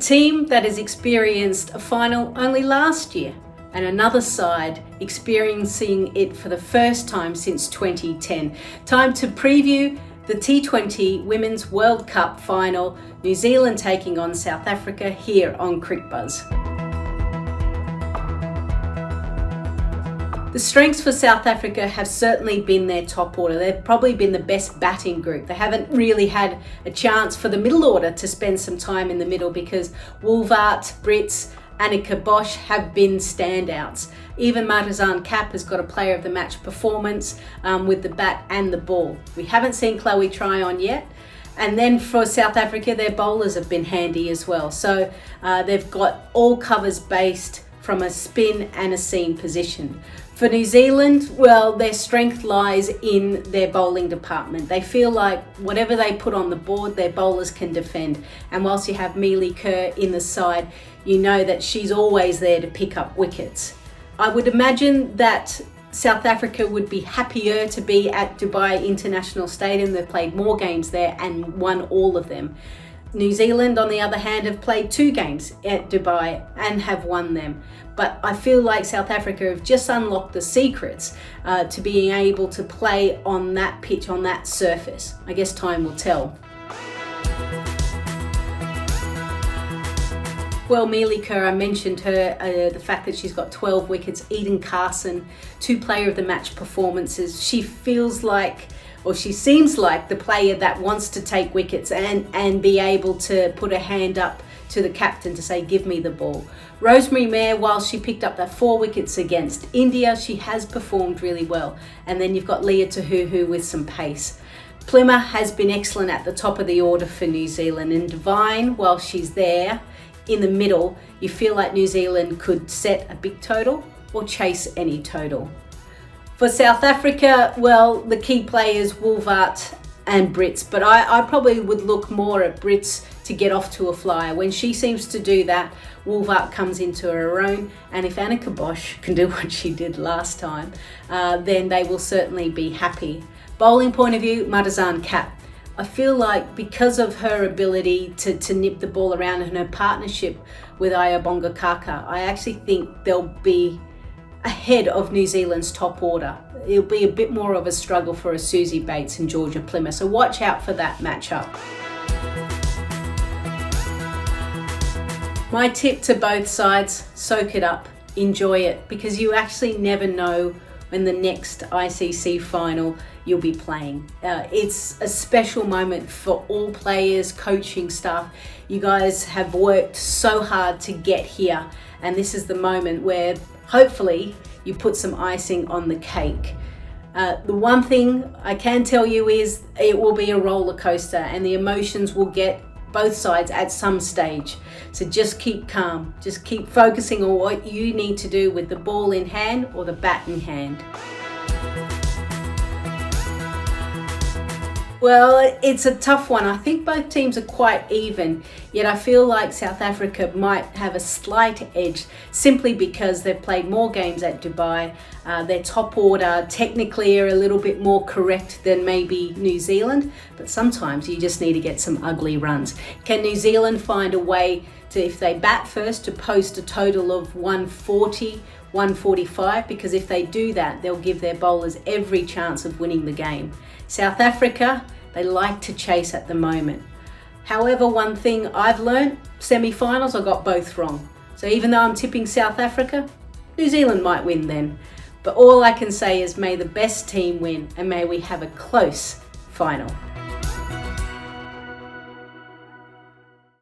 team that has experienced a final only last year, and another side experiencing it for the first time since 2010. Time to preview the T20 Women's World Cup final, New Zealand taking on South Africa here on Cricbuzz. The strengths for South Africa have certainly been their top order. They've probably been the best batting group. They haven't really had a chance for the middle order to spend some time in the middle because Wolvaardt, Brits, Anneke, Bosch have been standouts. Even Marizanne Kapp has got a player of the match performance with the bat and the ball. We haven't seen Chloe Tryon yet. And then for South Africa, their bowlers have been handy as well. So they've got all covers based from a spin and a seam position. For New Zealand, well, their strength lies in their bowling department. They feel like whatever they put on the board, their bowlers can defend. And whilst you have Mealy Kerr in the side, you know that she's always there to pick up wickets. I would imagine that South Africa would be happier to be at Dubai International Stadium. They've played more games there and won all of them. New Zealand, on the other hand, have played 2 games at Dubai and have won them. But I feel like South Africa have just unlocked the secrets to being able to play on that pitch, on that surface. I guess time will tell. Well, Mealy Kerr, I mentioned her, the fact that she's got 12 wickets. Eden Carson, 2 player of the match performances. She feels like, or she seems like, the player that wants to take wickets and be able to put her hand up to the captain to say, give me the ball. Rosemary Mayer, while she picked up that 4 wickets against India, she has performed really well. And then you've got Leah Tahuhu with some pace. Plimmer has been excellent at the top of the order for New Zealand. And Devine, while she's there in the middle, you feel like New Zealand could set a big total or chase any total. For South Africa, well, the key players, Wolvaardt and Brits, but I probably would look more at Brits to get off to a flyer. When she seems to do that, Wolvaardt comes into her own, and if Anneke Bosch can do what she did last time, then they will certainly be happy. Bowling point of view, Marizanne Kapp. I feel like because of her ability to nip the ball around and her partnership with Ayabonga Kaka, I actually think they'll be ahead of New Zealand's top order. It'll be a bit more of a struggle for a Suzie Bates and Georgia Plimmer, so watch out for that matchup. My tip to both sides, soak it up, enjoy it, because you actually never know when the next ICC final you'll be playing. It's a special moment for all players, coaching staff. You guys have worked so hard to get here, and this is the moment where hopefully you put some icing on the cake. The one thing I can tell you is it will be a roller coaster and the emotions will get both sides at some stage. So just keep calm. Just keep focusing on what you need to do with the ball in hand or the bat in hand. Well, it's a tough one. I think both teams are quite even, yet I feel like South Africa might have a slight edge simply because they've played more games at Dubai. Their top order technically are a little bit more correct than maybe New Zealand, but sometimes you just need to get some ugly runs. Can New Zealand find a way to, if they bat first, to post a total of 140, 145? Because if they do that, they'll give their bowlers every chance of winning the game. South Africa, they like to chase at the moment. However, one thing I've learned, semi-finals, I got both wrong. So even though I'm tipping South Africa, New Zealand might win then. But all I can say is may the best team win and may we have a close final.